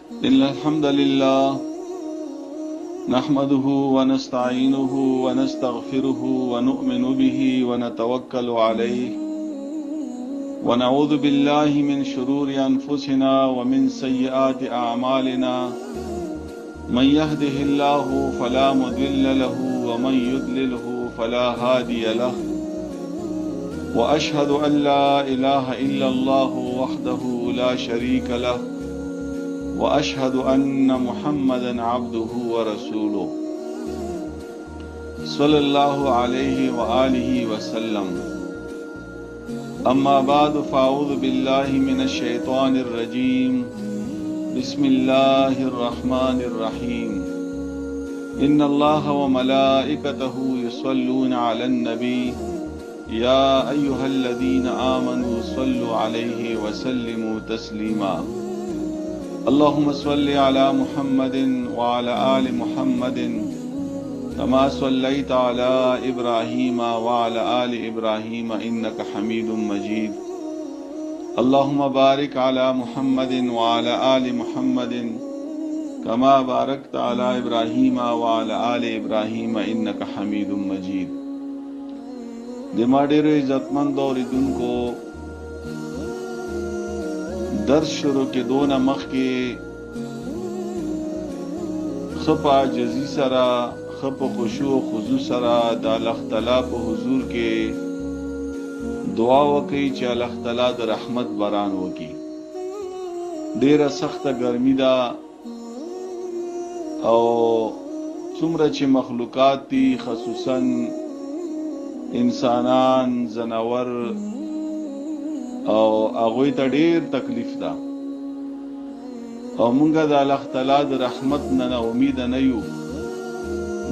إن الحمد لله نحمده ونستعينه ونستغفره ونؤمن به ونتوكل عليه ونعوذ بالله من شرور أنفسنا ومن سيئات أعمالنا من يهده الله فلا مضل له ومن يضلله فلا هادي له وأشهد أن لا إله إلا الله وحده لا شريك له وأشهد أن محمدا عبده ورسوله صلى الله عليه وآله وسلم. أما بعد فأعوذ بالله من الشيطان الرجيم. بسم الله الرحمن الرحيم. إن الله وملائكته يصلون على النبي يا أيها الذين آمنوا صلوا عليه وسلموا تسليما. اللهم صل على محمد وعلى آل محمد كما صليت على إبراهيم وعلى آل إبراهيم إنك حميد مجيد. اللهم بارك على محمد وعلى آل محمد كما باركت على إبراهيم وعلى آل إبراهيم إنك حميد مجيد. دما ډېر عزتمند اوریدونکو، درس شروع کې دونه مخکې خپه عاجزي سره، خپه خشوع و خضوع سره د الله تعالی په حضور کې دعا وکړئ چې الله تعالی د رحمت باران وکړي. ډېره سخته ګرمي ده او څومره چې مخلوقات دي، خصوصا انسانان، زناور او هغوی ته ډېر تکلیف ده او مونږه د الله تعالی د رحمت نه امید نه یو.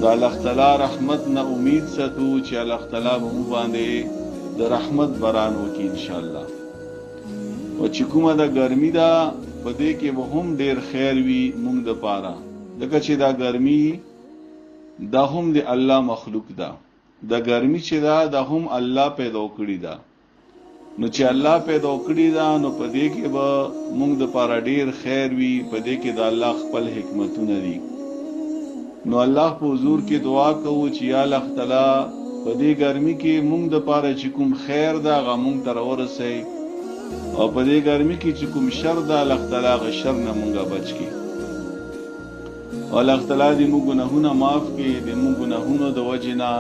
د الله تعالی رحمت نه امید ساتو چې الله تعالی به مو باندې د رحمت باران وکړي ان شاء الله. او چې کومه د ګرمي ده په دې کې به هم ډېر خیر وي مونږ د پاره، ځکه چې دا ګرمي دا هم د الله مخلوق ده. دا ګرمي چې دا هم الله پیدا کړی ده. نو چې الله پیدا کړی دا نو په دې کې به موږ د پاره ډیر خیر وي، په دې کې د الله خپل حکمتونه دي. نو الله په حضور کې دعا کوو چې یا الله تعالی په دې ګرمي کې موږ د پاره چې کوم خیر دا غو موږ تر ورسې، او په دې ګرمي کې چې کوم شر دا الله تعالی غ شر نه موږ بچ کی. او الله تعالی دې موږ ګناهونه معاف کړي، دې موږ ګناهونو د وجنا،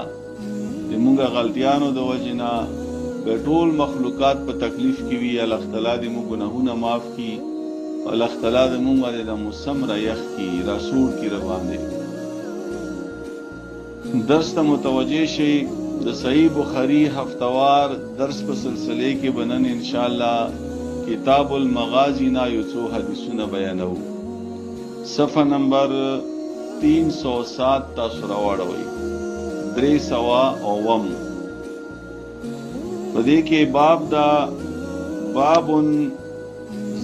دې موږ غلطیانو د وجنا ټول مخلوقات په تکلیف کې وي. الله تعالی دې موږ ګناهونه معاف کړي، الله تعالی دې موږ د موسم را یخ کړي، رسول کې روان دي. درس ته متوجه شي. د صحیح بخاری هفتوار درس په سلسله کې بنن ان شاء الله کتاب المغازی نا یو څو حدیثونه بیانو. صفحه نمبر 307 تاسو راوړئ 309. پدې کې باب دا باب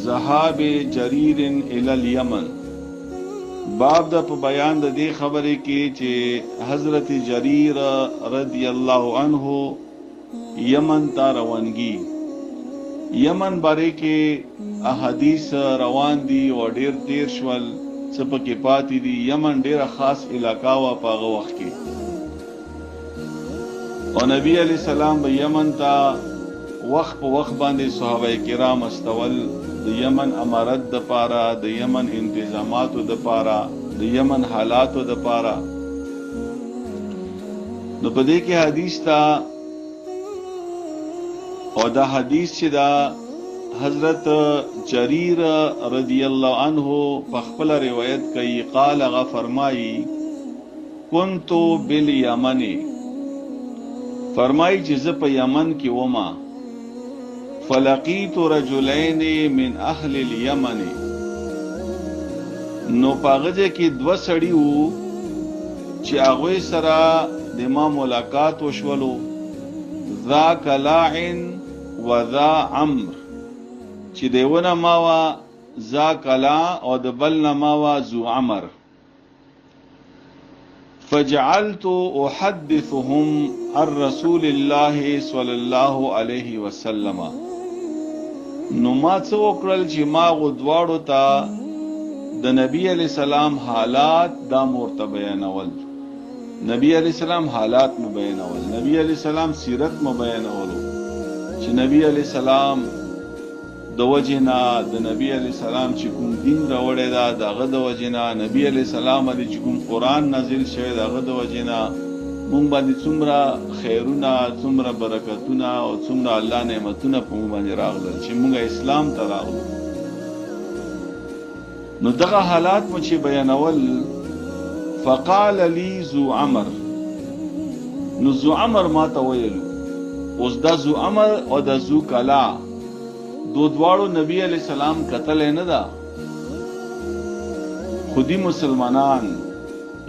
ذهاب جرير الى اليمن. باب دا په بیان د دې خبرې کې چې حضرت جرير رضی الله عنه یمن ته روانګي. یمن باره کې احادیث روان دي او ډېر تیر شول، څه پکې پاتې دي. یمن ډېره خاص علاقه وا په هغه وخت کې، او نبی علیہ السلام به یمن ته وخت په وخت باندې صحابه کرام استول، د یمن امارت د پاره، د یمن انتظاماتو د پاره، د یمن حالاتو د پاره. نو په دې کې حدیث تا، او دا حدیث چې دا حضرت جریر رضی الله عنه په خپل روایت کوي، قال غ فرمایي كنت بالیمن، فرمای چې زه په یمن کې وما، فلقیت رجلین من اهل الیمن، نو پاغه کې دو سړي وو چې هغه سره د ما ملاقات وشولو. ذا کلاعن و ذا عمر، چې دیونه ما وا ذا کلا او د بل نه ما وا ذو عمر. فجعلت احدثهم عن رسول الله صلی الله علیه وسلم، نو ما څه وکړل چې ما غو دواړو ته د نبی علیہ السلام حالات دا مرته بیانول، نبی علیہ السلام حالات مبینول، نبی علیہ السلام سیرت مبینولو چې نبی علیہ السلام د وجنا د نبی علیہ السلام چې کوم دین راوړی دا دغه د وجنا، نبی علیہ السلام چې کوم قرآن نازل شوی دغه د وجنا مونږ باندې څومره خیرونه، څومره برکتونه او څومره الله نعمتونه په مونږ باندې راغلل چې مونږ اسلام ته راغلو. نو دغه حالات مو چې بیانول، فقال لي ذو عمر، نو ذو عمر ما ته ویلو. اوس دا ذو عمر او دا ذو کلا دواړو نبی علیہ السلام قتل نه دا، خودی مسلمانان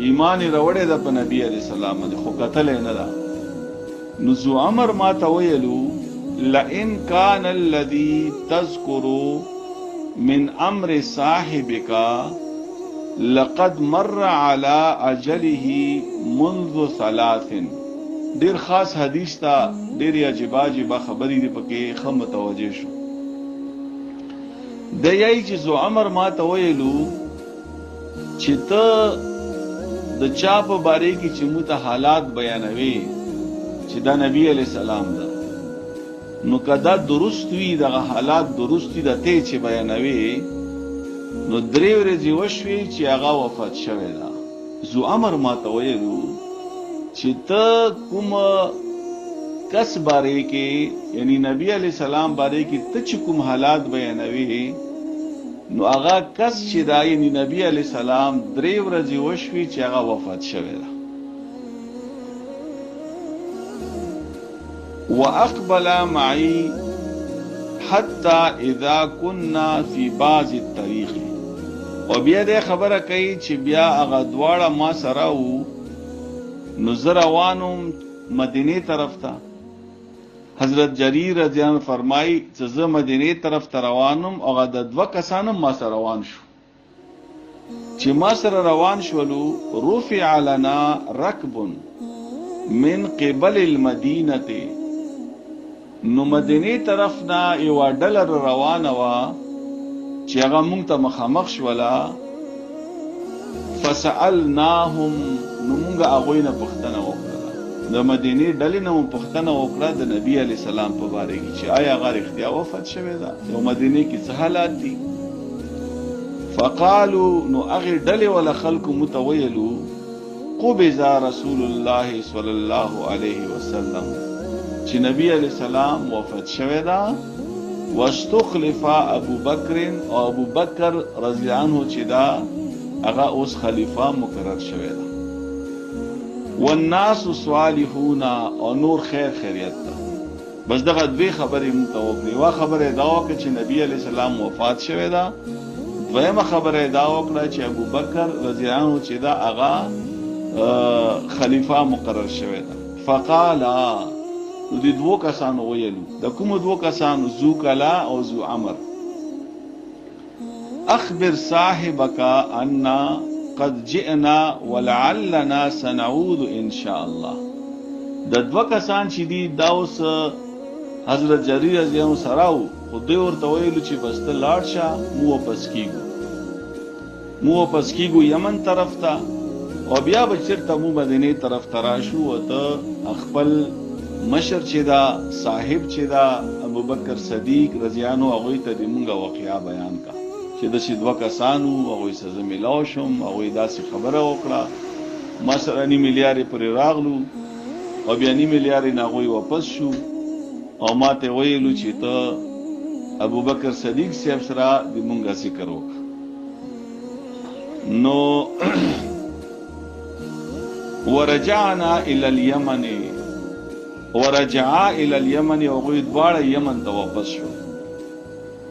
ایمان راوړی دا په نبی علیہ السلام باندې، خو قتل نه دا. نو ذو عمر ما ته ویلو لئن کان الذی تذکر من امر صاحبک لقد مر على اجله منذ 3. ډیر خاص حدیث تا، ډیر عجیبه خبرې دی پکې خه متوجه شو. د یای چې ذو عمر ما ته ویلو چې ته د چا په باره کې چې مو ته حالات بیانوي چې دا نبی علیہ السلام ده، نو کدا درست وي دغه حالات درست دي د ته چې بیانوي، نو 3 ورځې وشوي چې هغه وفات شوی ده. ذو عمر ما ته ویلو چې ته کوم کس باره کې، یعنی نبی علیہ السلام باره کې ته چې کوم حالات بیانوي، نو هغه کس چې دا یعنی نبی علیہ السلام 3 ورځې وشوي چې هغه وفات شوی ده. واقبل معي حتى اذا كنا في بعض الطريق، او بیا دې خبره کوي چې بیا هغه دواړه ما سره وو، نو زه روانم مدینه طرف ته. حضرت جریر رضی الله عنه فرمایي چې زه مدینه طرف ته روانم، هغه د 2 کسانم ما سره روان شو. چې ما سره روان شولو، رفع لنا ركب من قبل المدینه، نو مدینه طرف نه یو ډله روانه وا چې هغه مونږ ته مخامخ شولا. فسألناهم، نو مونږ هغوی نه پوښتنه وکړه، د مدینې ډلې نه مو پوښتنه وکړه د نبی علیہ السلام په باره کې چې آیا هغه رښتیا وفات شوی ده، یو مدینې کې څه حالات دي. فقالو، نو هغې ډلې ولا خلکو موته ویلو قبض رسول الله صلی الله علیه وسلم، چې نبی علیہ السلام وفات شوی ده. واستخلف ابو بکر، او ابو بکر رضی الله عنه چې دا هغه اوس خلیفہ مقرر شوی ده. والناس صالحون، او نور خیر خیریت ده. بس دغه 2 خبرې مونږ ته وکړې. یوه خبره دا وکړه چې نبی علیہ السلام وفات شوی ده، دویمه خبره دا وکړه چې ابو بکر رضی الله عنه چې دا هغه خلیفہ مقرر شوی ده. فقال، نو دې 2 کسانو ویلو، د کومو 2 کسانو؟ ذو کلا او ذو عمر. اخبر صاحبك أننا قد جئنا ولعلنا سنعود ان شاء الله. د 2 کسان چې دي دا اوس حضرت جریر رضی الله عنه سره وو، خو دوی ورته ویلو چې بس ته لاړ شه، مو واپس کیږو یمن طرف ته، او بیا به چېرته مو مدینې طرف ته راشو، او ته خپل مشر چې دا صاحب چې دا ابو بکر صدیق رضی الله عنه هغوی ته د مونږه واقعه بیان کا چې داسې 2 کسانو هغوی سره زه میلاو شم، هغوی داسې خبره وکړه، ما سره 2 میلیارې پرې راغلو، او بیا 2 میلیارې نه هغوی واپس شو، او ما ته ویلو چې ته ابو بکر صدیق صاحب سره د مونږه ذکر وکړه. نو ورجعنا الى اليمن، ورجعا الى اليمن، هغوی دواړه یمن ته واپس شو.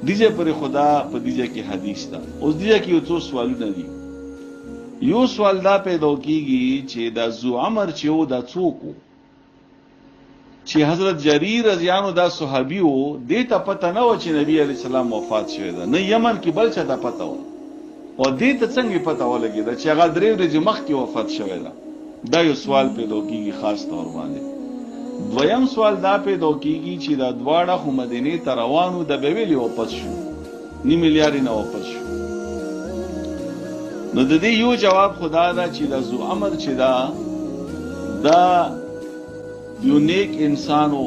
دیجه پر خدا په دیجه کې حدیث ده. اوس دیجه کې یو څو سوالونه دي. یو سوال دا پیدا کیږي چې دا ذو عمر چې و دا څوک و، چې حضرت جریر رضی الله عنه دا صحابي و، دې ته پته نه و چې نبی علیہ السلام وفات شوی ده، نه یمن کې بل څه ته پته و، او دې ته څنګه پته ولګېده چې هغه 3 ورځې مخکې وفات شوی ده. دا یو سوال پیدا کیږي خاص طور باندې. دویم سوال دا پیدا کیږي چې دا دواړه خو مدینې ته روانو، د به ویلې واپس شو، 2 میلیارې نه واپس شو. نو د دې یو جواب خدا دا چې د ذو امر چې دا یو نیک انسانو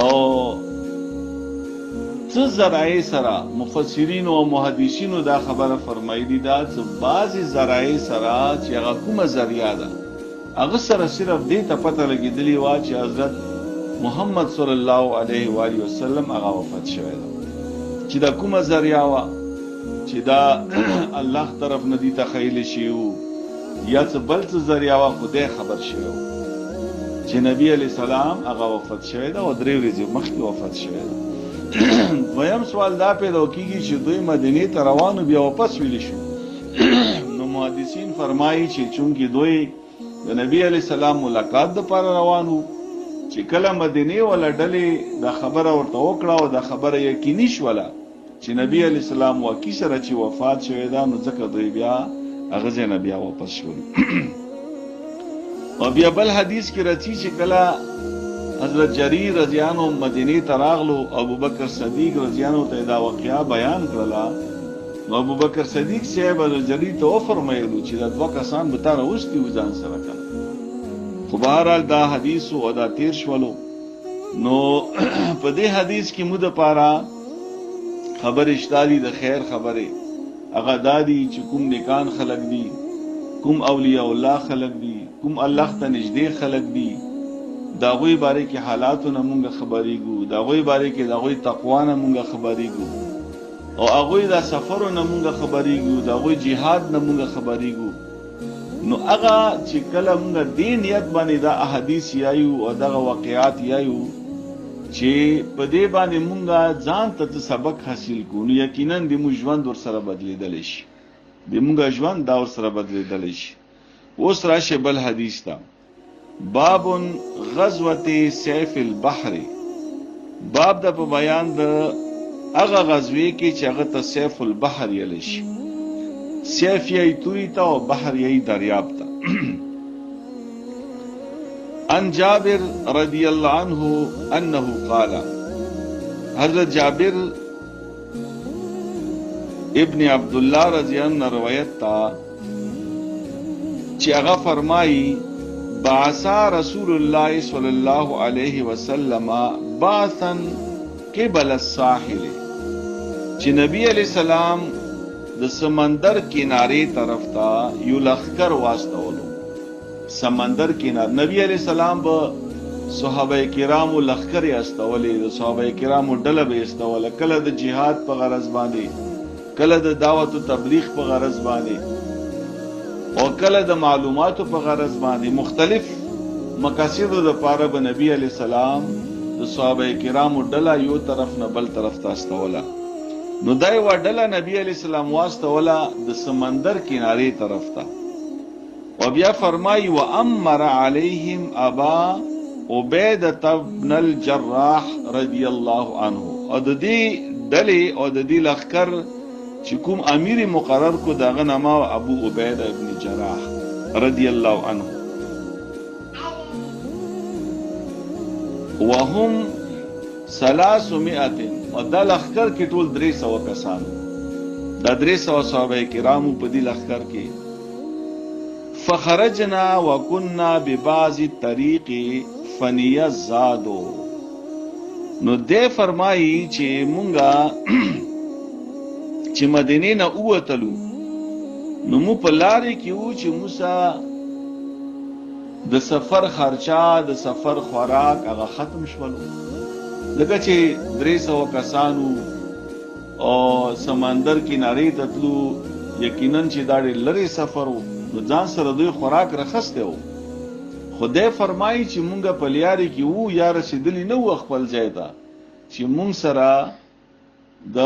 او څه ذرایع سره مفسرین او محدثینو دا خبره فرمایلی دا چې بعضی ذرایع سره چې هغه کومه ذریعہ ده هغه سره صرف دې ته پته لګېدلی وه چې حضرت محمد صلی الله علیه و آله وسلم هغه وفات شوی ده چې دا کومه ذریعہ وه چې دا الله طرف نه دي تخیل شي یا څه بل څه ذریعہ وه خدای خبر شوی چې نبی علیہ السلام هغه وفات شوی ده او 3 ورځې مخکې وفات شوی ده. دویم سوال دا پیدا کیږي چې دوی مدینې ته روانو بیا واپس ویل شو. نو محدثین فرمایي چې چونکی دوی د نبی علیہ السلام ملاقات لپاره روانو چې کله مدینې ولا ډلې د خبره ورته وکړه او د خبره یقیني شوله چې نبی علیہ السلام واقعي سره چې وفات شوی ده نو ځکه دوی بیا هغه ځای نه بیا واپس شول. او بیا بل حدیث کې راځي چې کله حضرت جریر رضی الله عنه مدینې ته راغلو ابوبکر صدیق رضی الله عنه ته دا واقعیا بیان کړله نو ابوبکر صدیق صاحب حضرت جریر ته وفرمایلو چې دا 2 کسان به تا راوستي و ځان سره کړه. خو بهرحال دا حدیث او دا تیر شولو نو په دې حدیث کې مو د پاره خبر اشتالی د خیر خبره هغه دادی چې کوم نیکان خلق دي کوم اولیاء الله خلق دي کوم الله ته نږدې خلق دي دا غوی باره کې حالاتونه مونږه خبرېږو دا غوی باره کې دا غوی تقوا نه مونږه خبرېږو او هغوی دا سفرونه مونږه خبرېږو دا غوی جهاد نه مونږه خبرېږو. نو هغه چې کله مونږه دې نیت باندې دا احادیث یایو او دغه واقعات یایو چې په دې باندې مونږه ځان ته سبق حاصل کو نو یقینا د مو ژوند ور سره بدلیدل شي د مونږه ژوند دا ور سره بدلیدل شي. اوس راشه بل حدیث تا باب غزوه سیف البحر باب د په بیان د هغه غزوه کې چې هغه ته سیف البحر یل شي سیف یې توي تا او بحر یې دریاب تا. عن جابر رضی الله عنه انه قال حضرت جابر ابن عبد الله رضی الله عنه روایت تا چې هغه فرمایي بعثا رسول الله صلی الله علیه وسلم بعثا قبل الساحل چې نبی علیہ السلام د سمندر کنارې طرف ته یو لخر واستولو. سمندر کنار نبی علیہ السلام به صحابه کرامو لخر استولې د صحابه کرامو ډله به استوله کله د جهاد په غرض باندې کله د دعوت او تبلیغ په غرض باندې او کله د معلوماتو په غرض باندې مختلف مقاصدو د پاره به نبی علیہ السلام د صحابه کرامو ډله یو طرف نه بل طرف ته استوله. نو دای و ډله نبی علیہ السلام واستوله د سمندر کنارې طرف ته او بیا فرمایي و امر علیهم ابا عبیده بن الجراح رضی الله عنه او د دې ډلې او د دې لخر چې کوم امیر مقرر کو داغه نامه ابو عبیده ابن جراح رضی الله عنه وهم 300 او دا لخر کې ټول 300 کسان دا 300 صحابه کرامو په دې لخر کې فخرجنا وكنا ببعض الطريق فنيزادو. نو دې فرمایي چې مونږه چې مدینې نه ووتلو نو مو په لارې کې وو چې موسی د سفر خرچا د سفر خوراک هغه ختم شولو لکه چې 300 کسانو او سمندر کنارې ته تلو یقینا چې دا لري سفر وو نو ځان سره دوی خوراک رخصته وو. خدای فرمایي چې مونږه په لارې کې وو یا رسیدلی نه و خپل ځای ته چې مونږ سره د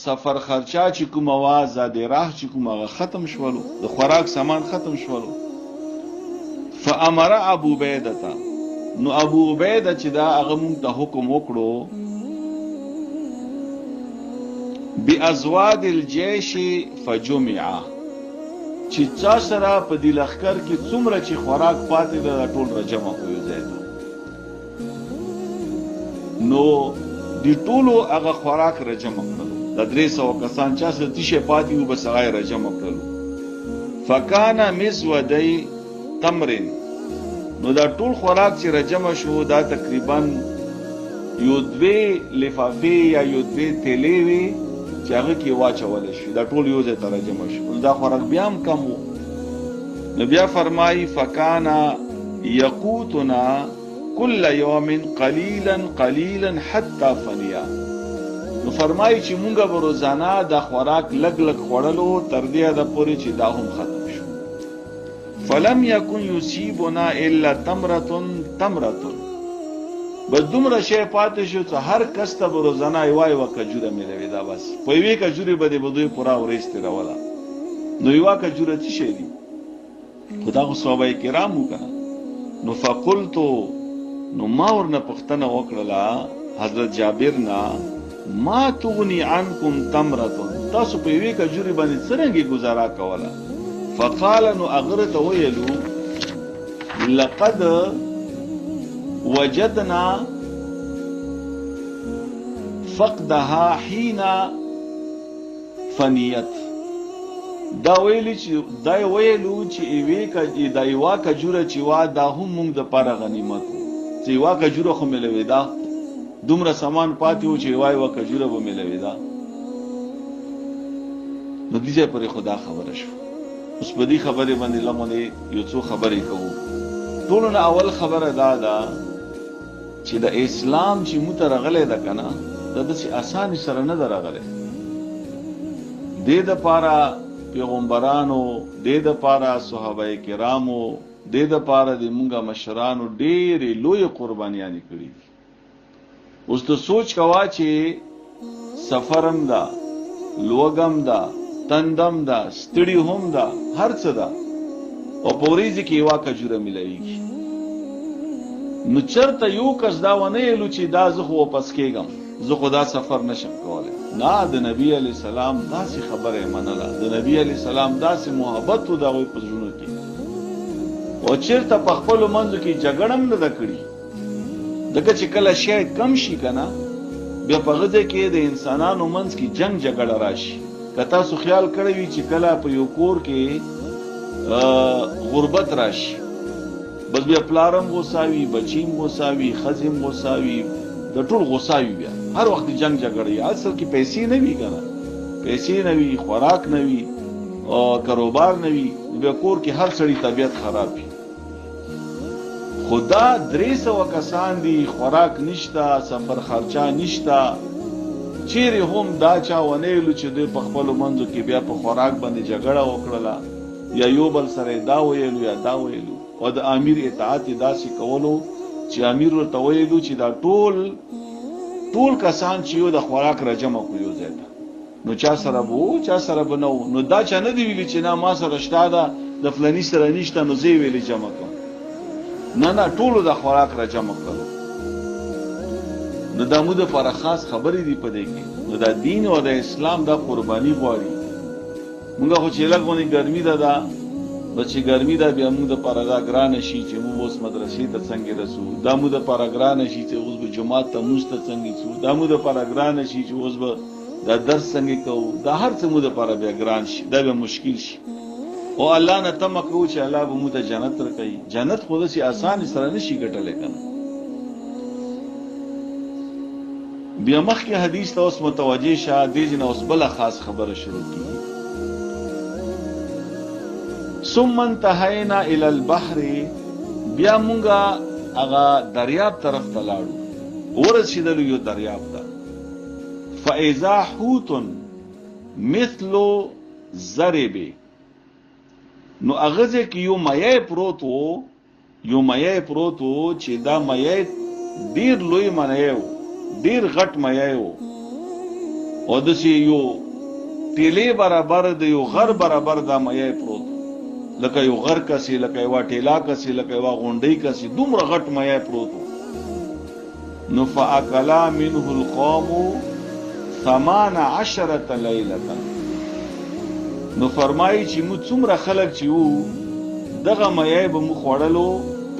سفر خرچا چې کوم आवाज د راه چې کوم ختم شولو د خوراک سامان ختم شولو. فامر ابو عبیده نو ابو عبیده چې دا هغه مونږ ته حکم وکړو بازواد الجيش فجمع چې چا سره په دې لخر کې څومره چې خوراک پاتې ده ټول راجمع کوي ځای نو دی ټولو هغه خوراک راجمع کړل د 300 کسان چا څه تیشه پاتې و بس هغه راجمع کړل فکانا مزودی تمرن، نو دا ټول خوراک چې رجمع شو دا تقریبا یو دوی لفافې یا یو دوی تیلې وي چې هغه کې واچولی شي، دا ټول یو ځای ته رجمع شو، نو دا خوراک بیا هم کم و. نو بیا فرمایي فکانا یقوتنا کل یوم قلیلا قلیلا حتی فنیا، نو فرمایي چې مونږه به روزانه دا خوراک لږ لږ خوړلو تر دې حده پورې چې دا هم ختم شو. فلم یکن یصیبنا الا تمرة تمرة، بس دومره شی پاتې شو چې هر کس ته به روزانه یوه کجوره میلوېده، بس په یوې کجورې به به دوی پوره ورځ تېروله. نو یوه کجوره څه شی دي؟ خو دا خو صحابه کرام وو که نه. نو فقلتو، نو ما ورنه پوښتنه وکړله حضرت جابر نه، ما تغني عنكم تمرة، تاسو په یوې کجورې باندې څرنګې گزاره کوله؟ فقال، نو هغه ته ویلو لقد وجدنا فقدها حين فنیت، دا ویلو چې دا یوه کجوره چې وا دا هم موږ دپاره غنیمت و، چې یوه کجوره خو میلوېده، دومره سامان پاتې و چې یوه کجوره به میلوېده. نو دې ځای پورې خو دا خبره شوه. اوس په دې خبرې باندې لمونې یو څو خبرې کوو. ټولو نه اول خبره دا ده چې د اسلام چې موږ ته راغلی ده که نه، دا داسې اساني سره نه ده راغلی. دې دپاره پیغمبرانو، دې دپاره صحابه کرامو، دې دپاره د مونږه مشرانو ډېرې لویې قربانیانې کړي دي. اوس ته سوچ کوه چې سفرم ده، لوږم ده، تندم ده، ستړي هم ده، هر څه ده، او په ورځې کې یوه کجوره میلوېږي. نو چېرته یو کس دا ونه ویلو چې دا زه خو واپس کېږم، زه خو دا سفر نشم کولی. نه، د نبي علیه السلام داسې خبره یې منله، د نبي علیه السلام داسې محبت و د هغوی په زړونو کې، او چېرته په خپلو منځو کې جګړه هم نه ده کړي. ځکه چې کله شی کم شي که نه، بیا په هغه ځای کې د انسانانو منځ کې جنګ جګړه راشي. که تاسو خیال کړی وي چې کله په یو کور کې غربت راشي، بس بیا پلارم غوساوي، بچیم غوساوي، ښځې هم غوساوي، د ټول غوساوي، بیا هر وخت جنگ جګړه وي. اصل کې پیسې نه وي که نه، پیسې نه وي، خوراک نه وي، کاروبار نه وي، بیا کور کې هر سړي طبیعت خراب وي. خو دا 300 کسان دي، خوراک نشته، سفر خرچه نشته، چیرې هم دا چا ونه ویلو چې دوی په خپلو منځو کې بیا په خوراک باندې جګړه وکړله، یا یو بل سره دا ویلو یا دا ویلو. او د امیر اطاعت یې داسې کولو چې امیر ورته ویلو چې دا ټول کسان چې یو د خوراک راجمع کړو یو ځای ته، نو چا سره به و چا سره به نه و. نو دا چا نه دی ویلي چې نه ما سره شته ده، د فلاني سره نشته، نو زه یې ویلې جمع کړم. نه، ټولو د خوراک راجمع کړلو. نو دا موږ دپاره خاص خبرې دي په دې کې. نو دا دین او د اسلام دا قرباني غواړي. موږ خو چې لږ غونې ګرمي ده، دا بس چې ګرمي ده بیا موږ دپاره دا ګرانه شي چې موږ اوس مدرسې ته څنګه رسو، دا موږ دپاره ګرانه شي چې اوس به جومات ته مونځ ته څنګه ځو، دا موږ دپاره ګرانه شي چې اوس به دا درس څنګه کوو، دا هر څه موږ دپاره بیا ګران شي، دا بیا مشکل شي. او الله نه تمه کوو چې الله به موږ ته جنت درکوي. جنت خو داسې اسانې سره نشي ګټلی که نه. بیا مخکې حدیث ته اوس متوجه شه، دې ځای نه اوس بله خاص خبره شروع کېږي. ثم انتهینا الی البحر، بیا مونږه هغه دریاب طرف ته لاړو، ورسېدلو یو دریاب ته. فاذا حوت مثل ضرب، نو هغه ځای کې یو میی پروت و چې دا میی ډېر لوی میی و، ډېر غټ میی و، او داسې یو ټیلې برابر د یو غر برابر دا میی پروت، لکه یو غر کسي، لکه یوه ټیلا کسي، لکه یوه غونډۍ کسي، دومره غټ میی پروت و. نو فاکلا منه القوم 18 لیلة، نو فرمایي چې موږ څومره خلک چې وو دغه میی به موږ خوړلو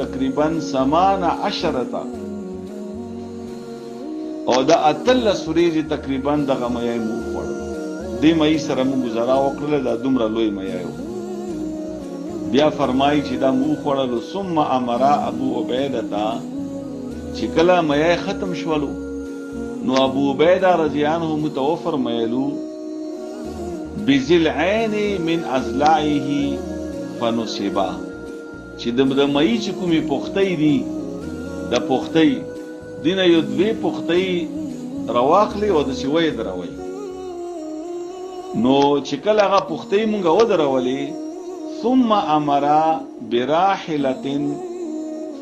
تقریبا 18، او د 18 ورځې تقریبا دغه میی موږ خوړلو. دې میی سره موږ ګزاره وکړله، دا دومره لوی میی و. بیا فرمایي چې دا مو خوړلو. ثم امر ابو عبیده چې کله مې ختم شولو نو ابو عبیده رضی الله عنه متوفر مېلو بذل عین من ازلعه فنصبا چې د مې چې کومي پختې دي د پختې دینه یو دوی پختې رواخلی او د شوي دروي نو چې کله هغه پختې مونږ ودرولې ثم امر براحله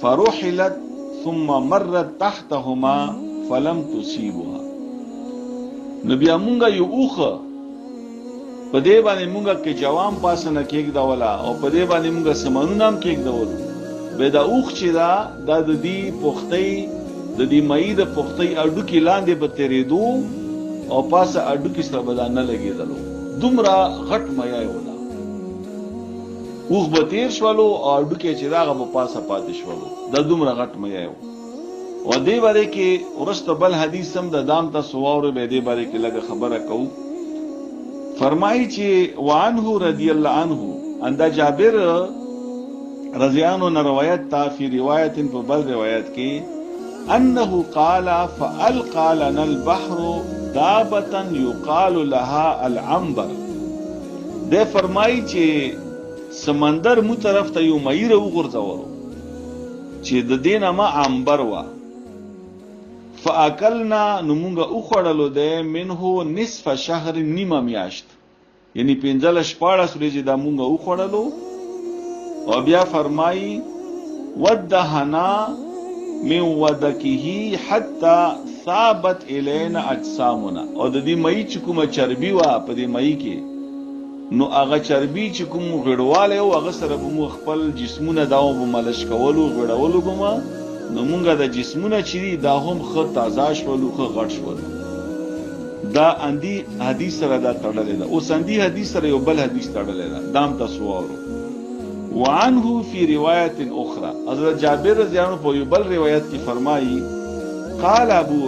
فرحلت ثم مرت تحتهما فلم تصيبها. نو بیا مونږ یو اوخه په دې باندې مونږ کې جوام پاسنه کېږدوله او په دې باندې مونږ سمنونه هم کېږدولو. به دا اوخ چې دا د دې پختې د دې مې د پختې اډوکې لاندې به تېرېدو او پاسه اډوکې سره به دا نه لګېدلو. دومره غټ مې ولا اوخ به تیر شولو او اډوکې چې دا به پاسه پاتې شولو. دا دومره غټ مې و. او دې باندې کې ورسته بل حدیث هم د دام تاسو واورئ. به دې باندې کې لږه خبره کوو. فرمایي چې وعنه رضی الله عنه اندا جابر رضی الله عنه روایت تا فی روایت په بل روایت کې انه قال فالقى لنا البحر دابه يقال لها العنبر. ده فرمایي چې سمندر مو طرف ته یو مېره وغورځولو چې د دینه ما عنبر وا فاکلنا نو مونږه وخوړلو ده منه نصف شهر نیمه میاشت یعنی 15-14 ورځې دا مونږه وخوړلو. او بیا فرمایي ودهنا من ودکه حتى ثابت الینا اجسامنا. او د دې مې چې کومه چربي وا په دې مې کې نو هغه چربي چې کوم غړواله او هغه سره به خپل جسمونه داو به مالش کولو غړولو کومه نو مونږه د جسمونه چې دا هم خو تازه شولو خو غټ شولو. دا اندی حدیث سره دا تړلې ده. اوس اندی حدیث سره یو بل حدیث تړلې ده. دام تاسو واورو. وعنه فی روایت اخرى حضرت جابر رضی الله عنه په یو بل روایت کې فرمایي قال ابو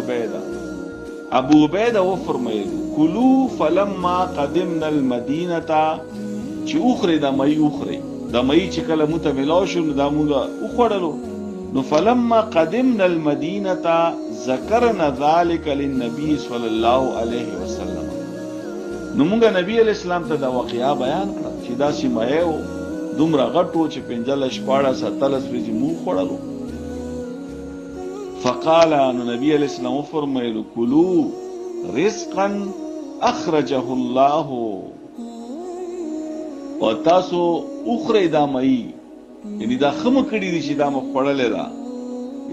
عبیده و فرمایلو کلو فلما قدمنا المدینه چې اوخره د مې اوخره د مې چې کله مت ملاو شو دا مونږه وخوړلو. نو فلما قدمنا المدینه ذکرنا ذلك للنبي صلی الله علیه وسلم. نو مونږه نبی علیہ السلام ته دا واقعیا بیان کړه چې دا سی مې دومره غټو چې 15-14 ورځې مو خوړلو. فقال نو نبی علیہ السلام فرمایلو کلو رزقا اخرجه الله. او تاسو اخره دا مې یعنی دا خمه کړی دي چې دا مخ پړلې ده.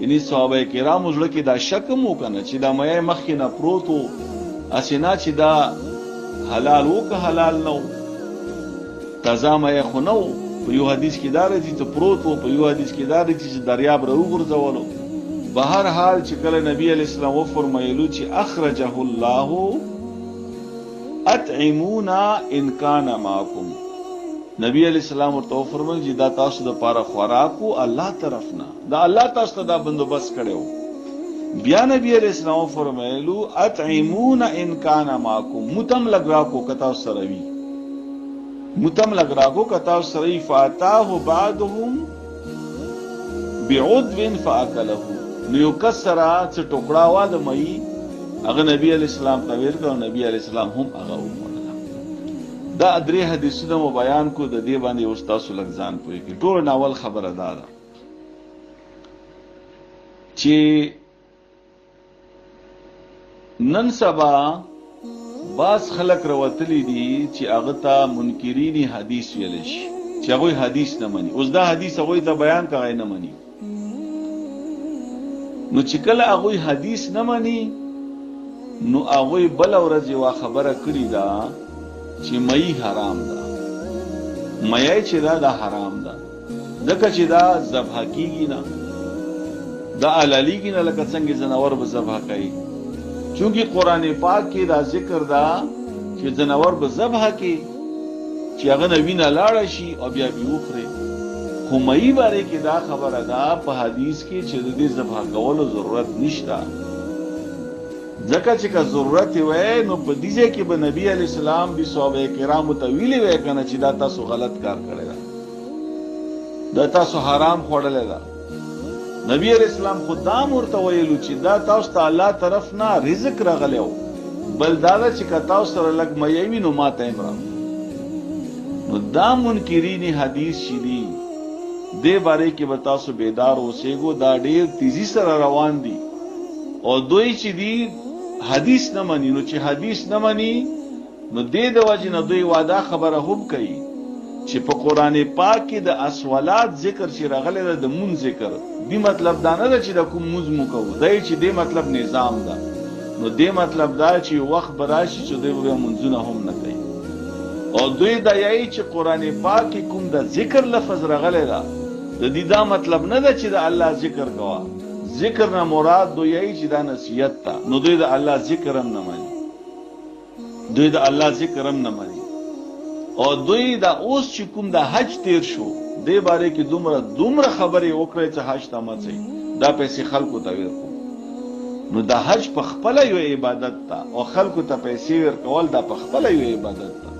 یعنی صحابه کرام زړه کې دا شک مو کنه چې دا مې مخ نه پروتو اسینا چې دا حلال او که حلال نو تازه مې خو نو. په یو حدیث کې دا راځي ته پروتو په یو حدیث کې دا راځي چې دریاب راو ګرځولو. بهر حال چې کله نبی علیہ السلام و فرمایلو چې اخرجه الله اطعمونا ان کان معکم. نبی علیہ السلام ورته فرمایي چې دا تاسو د پاره خوراکو الله طرف نه دا الله تاسو ته دا بندوبست کړو. بیا نبی علیہ السلام فرمایلو اطعمونا ان کان معکم متم لګراکو کتا سره وی متم لګراکو کتا سره فاتاه بعدهم بعدو فاكله. نو یو کسره څه ټوکړه وا د مې هغه نبی علیہ السلام ته ویل کړو. نبی علیہ السلام هم هغه ومنله. دا درې حدیثونه مو بیان کو د دې باندې استاد سلک ځان پوي کی ټول ناول خبره ده چې نن سبا باز خلق روتلی دي چې هغه ته منکرین حدیث ویل شي چې هغه حدیث نه مني. اوس دا حدیث هغه ته بیان کوي نه مني. نو چې کله هغه حدیث نه مني نو هغه بل ورځ یو خبره کړی دا چې مې حرام ده. مې چې دا حرام ده ځکه چې دا ذبح کیږي نه دا علالیږي نه لکه څنګه زناور به ذبح کوي. چونکی قرآن پاک کې دا ذکر دا چې زناور به ذبح کوي چې هغه وینه لاړه شي او بیا به وخوري. خو مې باندې کې دا خبره ده په حدیث کې چې د دې ذبح کولو ضرورت نشته. ځکه چې که ضرورت وای نو په دې ځای کې به نبی علی السلام به صحابه کرام ته ویلي وای کنه چې دا تاسو غلط کار کړی دا دا تاسو حرام خوړلې ده. نبی علیہ السلام خود دا ورته ویلو چې دا تاسو ته الله طرف نه رزق راغلی و، بل دا ده چې که تاسو سره لږ میی وي نو ما ته یې مرام. نو دا منکرین حدیث چې دي دې باره کې به تاسو بیدار اوسېږو. دا ډېر تیزی سره روان دي او دوی چې دي حدیث نه مني. نو چې حدیث نه مني نو دې د وجې نه دوی واده خبره هم کوي چې په قرآن پاک کې د اسولات ذکر چې راغلی ده د مونځ ذکر دی مطلب دا نه ده چې د کوم مونځ مو کوو، دی چې دې مطلب نظام ده. نو دې مطلب دا چې وخت به راشي چې دوی به مونځونه هم نه کوي. او دوی دا یایي چې قرآن پاک کې کوم د ذکر لفظ راغلی ده د دې دا مطلب نه ده چې د الله ذکر کوه. ذکر نه مراد دوی یایي چې دا نصیحت ده. نو دوی د الله ذکر هم نه مني، دوی د الله ذکر هم نه مني. او دوی دا اوس چې کوم د حج تیر شو دې باره کې دومره خبرې وکړې چې حج ته مه ځئ، دا پیسې خلکو ته ورکړو. نو د حج په خپله یو عبادت ده او خلکو ته پیسې ورکول دا په خپله یو عبادت ده.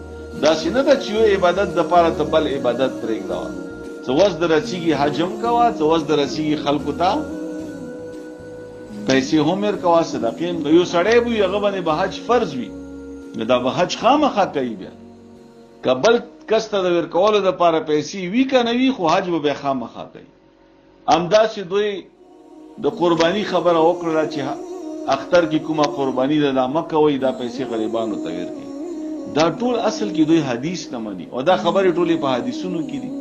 داسې نه ده چې یو عبادت دپاره ته بل عبادت پرېږده. څه وس د رسیږي حج هم کوه، څه وس د رسیږي خلکو ته پیسې هم ورکوه، صدقې هم. یو سړی به وي هغه باندې به حج فرض وي نو دا به حج خامخا کوي. بیا که بل کس ته د ورکولو دپاره پیسې وي که نه وي خو حج به بیا خامخا کوي. همداسې دوی د قرباني خبره وکړله چې اختر کې کومه قرباني ده دا مه کوئ، دا پیسې غریبانو ته ورکړي. دا ټول اصل کې دوی حدیث نه مني او دا خبرې ټولې په حدیثونو کې دي.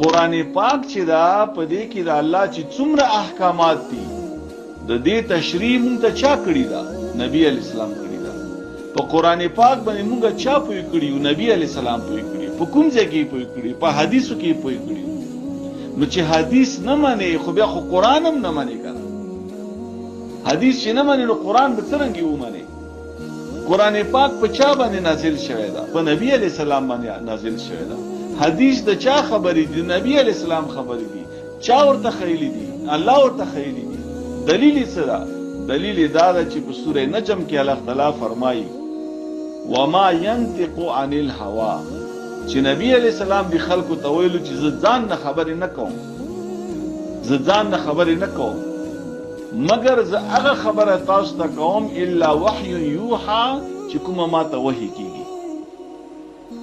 قرآن پاک چې دا په دې کې د الله چې څومره احکامات دي د دې تشریح مونږ ته چا کړي ده؟ نبی علیه السلام کړي ده. په قرآن پاک باندې مونږ چا پوی کړي؟ نبی علیه السلام پوی کړي. په کوم ځای کې پوی کړي؟ په حدیثو کې پوی کړي. نو چې حدیث نه منې خو بیا خو قرآن هم نه منې که نه. حدیث چې نه منې نو قرآن به څرنګې ومنې؟ قرآن پاک په چا باندې نازل شوی ده؟ په نبی علیه السلام باندې نازل شوی ده. حدیث د چا خبرې دي؟ نبی علیه السلام خبرې دي. چا ورته خیلی دي؟ الله ورته خیلی دي. دلیل یې څه ده؟ دلیل یې دا ده چې په سوره نجم کې الله تعالی فرمایي وما ينطق عن الهوا، چې نبی علیه السلام دی خلکو ته ویلو چې زه ځان نه خبرې نه کوم، زه ځان نه خبرې نه کوم مګر زه هغه خبره تاسو ته کوم الا وحی یوحى چې کومه ما ته وحی کیږي.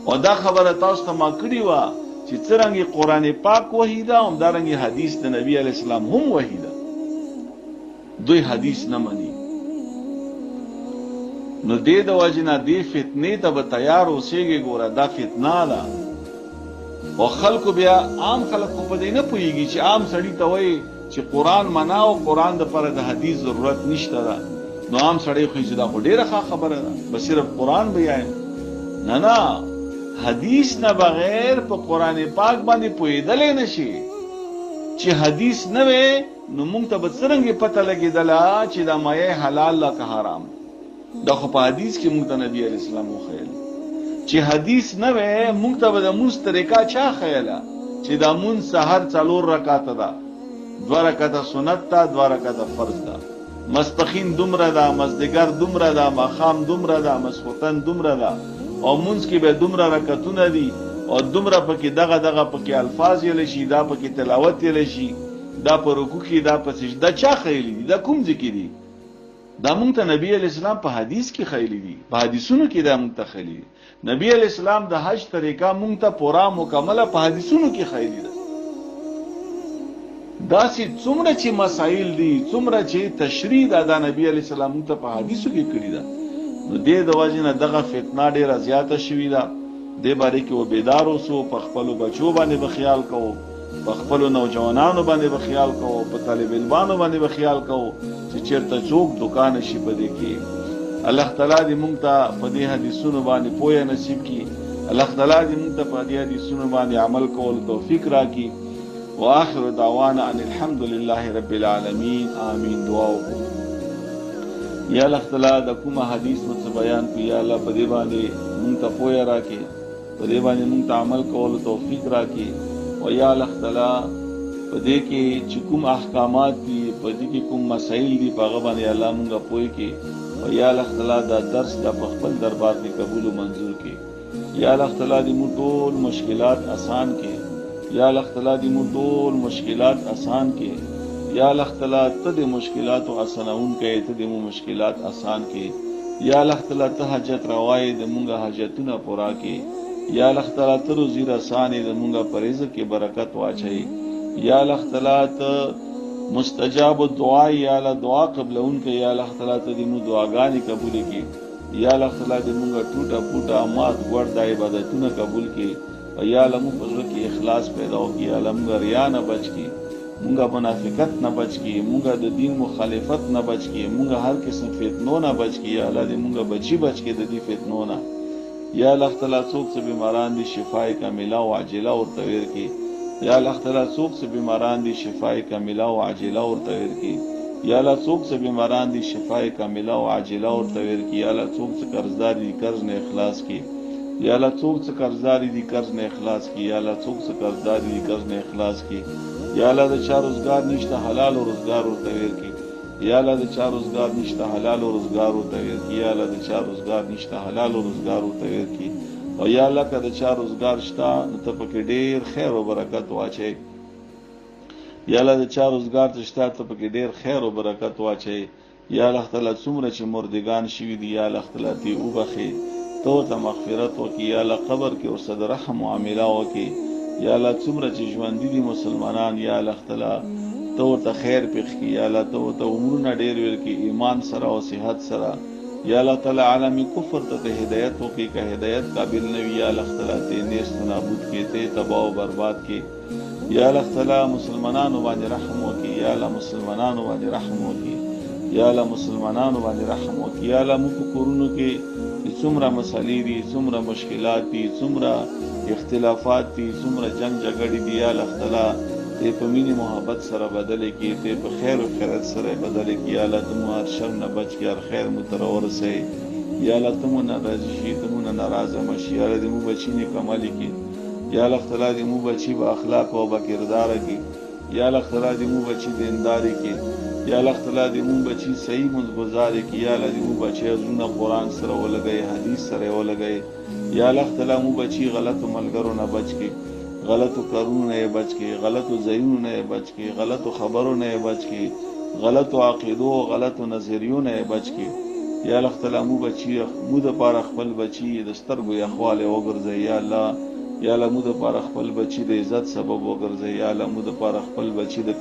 او دا خبره تاسو ته ما کړې وه چې څرنګې قرآن پاک وحی ده همدارنګې حدیث د نبی علیه السلام هم وحی ده. دوی حدیث نه مني. نو دې د وجې نه دې فتنې ته به تیار اوسېږي. ګوره دا فتنه ده او خلکو بیا عام خلک خو په دې نه پوهېږي چې عام سړي ته وایي چې قرآن منا او قرآن دپاره د حدیث ضرورت نشته ده. نو عام سړی خو چې دا خو ډېره ښه خبره ده به صرف قرآن بیایم. نه حدیث نه بغیر په قرآن پاک باندې پوهېدلی نه شي. چې حدیث نه وی نو مونږ ته به څرنګې پته لګېدله چې دا مایه حلال ده که حرام. دا خو په حدیث کې مونږ ته نبی علیه السلام وښیل. چې حدیث نه وی مونږ ته به د مونځ طریقه چا ښیله چې دا مونځ سحر 4 رکعته ده، 2 رکعته سنت ده، 2 رکعته فرض ده، ماسپښین دومره ده، مازدیګر دومره ده، ماښام دومره ده، ماسخوتن دومره ده. او مونځ کې به دومره رکعتونه دي او دومره پکې دغه پکې الفاظ یلی شي، دا پکې تلاوت یلی شي، دا په رکوع کې، دا په سجده چا خیلی دي؟ دا کوم ځای کې دي؟ دا مونږ ته نبی علیه السلام په حدیث کې خیلی دي، په حدیثونو کې دا مونږ ته خیلی دي. نبی علیه السلام د حج طریقه مونږ ته پورا مکمله په حدیثونو کې خیلی ده. داسې څومره چې مسائل دي، څومره چې تشریح ده دا نبی علیه السلام مونږ ته په حدیثو کې کړي ده. نو دې د وجې نه دغه فتنه ډېره زیاته شوې ده. دې باره کې و بیدار اوسو، په خپلو بچو باندې به خیال کوو، په خپلو نوجوانانو باندې به خیال کوو، په طالب علمانو باندې به خیال کوو چې چېرته څوک دوکان شي په دې کې. الله تعالی دې مونږ ته په دې حدیثونو باندې پوهه نصیب کړي. الله تعالی دې مونږ ته په دې حدیثونو باندې عمل کولو توفیق راکړي. واخر دعوانا ان الحمد لله رب العالمین. آمین. دعا وکړو یا الله تعالی د کومه حدیث مو څه بیان کړي، یا الله په دې باندې مونږ ته پوهه راکړي، په دې باندې مونږ ته عمل کولو توفیق راکړي. او یا الله تعالی په دې کې چې کوم احکامات دي، په دې کې کوم مسائل دي، په هغه باندې الله مونږ پوه کړي. او یا الله تعالی دا درس د خپل دربار کې قبول او منظور کړي. یا الله تعالی دې مونږ ټول مشکلات آسان کړي. یا الله تعالی دې مو ټول مشکلات آسان کړي، یا الله تعالی ته د مشکلات او آسانون کې ته د مو مشکلات آسان کړي، یا الله تعالی ته حاجت روای د مونږه حاجتونه پورا کړي، یا الله تعالی ته روزي رسانې د مونږه په رزق کې برکت واچي، یا الله تعالی ته مستجاب الدعاء، یا الله دعا قبلون کې، یا الله تعالی ته دې مو دعاګانې قبول کړي، یا الله تعالی دې مونږه ټوټه پوټه مات ګور د عبادتونه قبول کړي، او یا الله مو په زړه کې اخلاص پیدا وکړي، یا الله مونږه ریا نه بچ کړي، مونږه منافقت نه بچ کړي، مونږه د دین مخالفت نه بچ کړي، مونږه هر قسم فتنو نه بچ کړي، یا الله دې مونږه بچ کړي د دې فتنو نه، یا الله تعالی څوک چې بیماران دي شفای کامله او عاجله ورته ورکړي، یا الله تعالی څوک چې بیماران دي شفای کامله او عاجله ورته ورکړي، یا الله څوک چې بیماران دي شفای کامله او عاجله ورته ورکړي، یا الله څوک چې قرضدار دي قرض نه اخلاص کړي، یا الله څوک چې قرضدار دي قرض نه اخلاص کړي، یا الله څوک چې قرضدار دي قرض نه اخلاص کړي، یا الله د چا روزګار نشته حلال او روزګار ورته ورکړي، یا الله د چا روزګار نشته حلال او روزګار ورته ورکړي، یا الله د چا روزګار نشته حلال او روزګار ورته ورکړي، او یا الله که د چا روزګار شته نو ته پکې ډېر خیر او برکت واچي، یا الله د چا روزګار شته ته پکې ډېر خیر او برکت واچي، یا الله تعالی څومره چې مردگان شوي دي یا الله تعالی دې وبخي، ته ورته مغفرت وکړي، یا الله قبر کې ورسره رحم معامله وکړي، یا الله څومره چې ژوندي دي مسلمانان یا الله تعالی ته ورته خیر پېښ کړي، یا الله ته ورته عمرونه ډېر ورکړي ایمان سره او صحت سره، یا الله تعالی عالمي کفر ته هدایت وکړي، که هدایت قابل نه وي یا الله تعالی ته نیست نابود کړي، ته تباہ او برباد کړي، یا الله تعالی مسلمانانو باندې رحم وکړي، یا الله مسلمانانو باندې رحم وکړي، یا الله مسلمانانو باندې رحم وکړي، یا الله موږ په کورونو کې څومره مسلې دي، څومره مشکلات دي، څومره اختلافات دي، څومره جنگ جګړې دي، یا الله تعالی ته په مینې محبت سره بدلې کړي، ته په خیر او خیرات سره بدلې کړي، یا الله ته مو هر شر نه بچ کړي، هر خیر مو تر ورسوي، یا الله ته مو ناراضه شي، ته مو نه ناراضه مشي، یا الله دې مو بچي نیک عملي کړي، یا الله تعالی دې مو بچي با اخلاق او با کردار کړي، یا الله تعالی دې مو بچي دینداري کړي، یا الله تعالی دې مو بچي صحیح منځګزار کړي، یا الله دې مو بچي زونه قرآن سره ولګي، حدیث سره ولګي، یا الله تعالی مو بچي غلط ملګرو نه بچ کړي، غلطو کارونو نه بچ کړي، غلطو ځایونو نه بچ کړي، غلطو خبرو نه بچ کړي، غلطو عقیدو او غلطو نظریو نه بچ کړي، یا الله تعالی مو بچي مو د پاره خپل بچي د سترګو یخواله وګرځي، یا الله یا الله مو د پاره خپل بچي د عزت سبب وګرځي، یا الله مو د پاره خپل بچي د